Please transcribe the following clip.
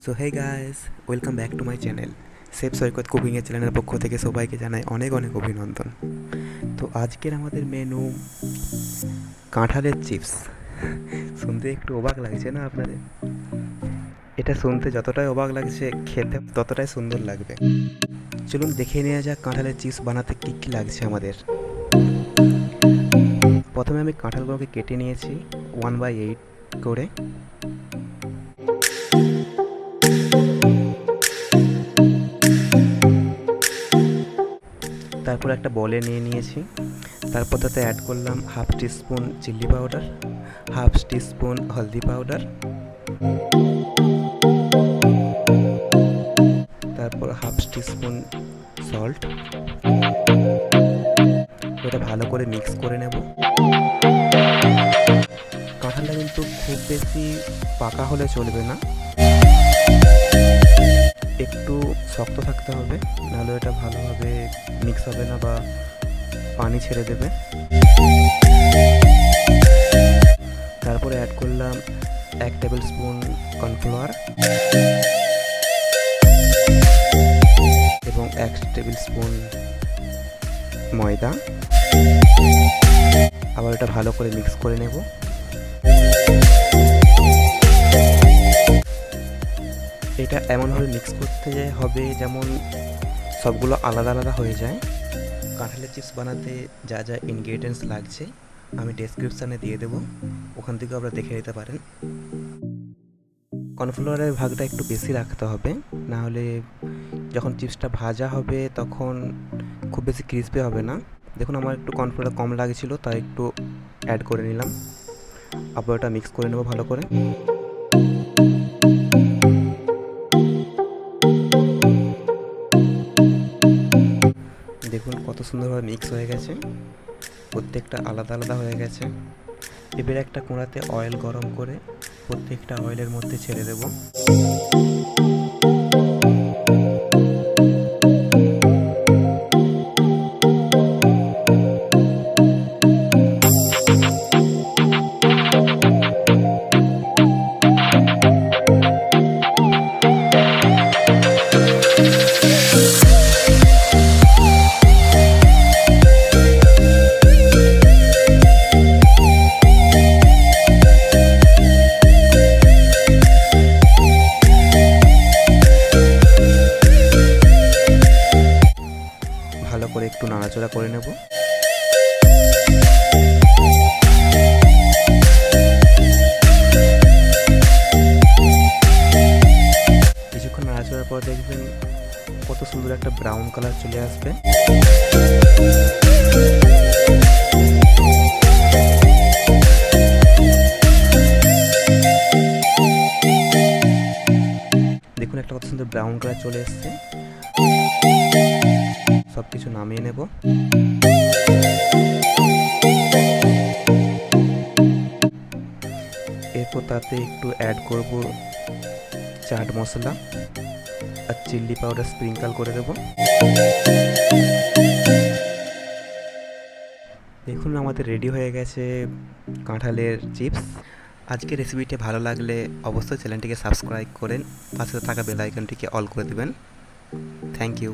So hey guys, welcome back to my channel. Chef Saikat কুকিংয়ের চ্যানেলের পক্ষ থেকে সবাইকে জানাই অনেক অনেক অভিনন্দন। তো আজকের আমাদের মেনু কাঁঠালের চিপস। শুনতে একটু অবাক লাগছে না আপনাদের? এটা শুনতে যতটাই অবাক লাগছে, খেতে ততটাই সুন্দর লাগবে। চলুন দেখে নেওয়া যাক কাঁঠালের চিপস বানাতে কী কী লাগছে আমাদের। প্রথমে আমি কাঁঠালগুলোকে কেটে নিয়েছি 1/8 করে। তারপর একটা বলে নিয়ে নিয়েছি। তারপর তাতে অ্যাড করলাম half teaspoon chili powder, half teaspoon হলদি পাউডার, তারপর হাফ টিস্পুন সল্ট। ওটা ভালো করে মিক্স করে নেব। কাঁঠালটা কিন্তু খুব বেশি পাকা হলে চলবে না, একটু শক্ত থাকতে হবে, নাহলে এটা ভালোভাবে মিক্স হবে না বা পানি ছেড়ে দেবে। তারপরে অ্যাড করলাম 1 টেবিল স্পুন কর্নফ্লাওয়ার এবং 1 টেবিল স্পুন ময়দা। আবার এটা ভালো করে মিক্স করে নেব। এটা এমনভাবে মিক্স করতে হবে যেমন সবগুলো আলাদা আলাদা হয়ে যায়। কাঁঠালের চিপস বানাতে যা যা ইনগ্রেডিয়েন্টস লাগছে আমি ডেসক্রিপশানে দিয়ে দেবো, ওখান থেকে আপনারা দেখে নিতে পারেন। কর্নফ্লাওয়ারের ভাগটা একটু বেশি রাখতে হবে, না হলে যখন চিপসটা ভাজা হবে তখন খুব বেশি ক্রিসপি হবে না। দেখুন আমার একটু কর্নফ্লাওয়ার কম লাগছিল, তাই একটু অ্যাড করে নিলাম। আবার ওটা মিক্স করে নেব ভালো করে। দেখুন কত সুন্দরভাবে মিক্স হয়ে গেছে, প্রত্যেকটা আলাদা আলাদা হয়ে গেছে। এবারে একটা কড়াতে অয়েল গরম করে প্রত্যেকটা অয়েলের মধ্যে ছেড়ে দেব। ভালো করে একটু নাড়াচাড়া করে নেব। কিছুক্ষণ নাড়াচাড়ার পর দেখবেন কত সুন্দর একটা ব্রাউন কালার চলে আসবে। দেখুন একটা কত সুন্দর ব্রাউন কালার চলে এসছে। সব কিছু নামিয়ে নেব। এরপর তাতে একটু অ্যাড করব চাট মশলা আর চিল্লি পাউডার স্প্রিঙ্কল করে দেব। দেখুন আমাদের রেডি হয়ে গেছে কাঁঠালের চিপস। আজকের রেসিপিটি ভালো লাগলে অবশ্যই চ্যানেলটিকে সাবস্ক্রাইব করেন, পাশে থাকা বেল আইকনটিকে অল করে দেবেন। Thank you.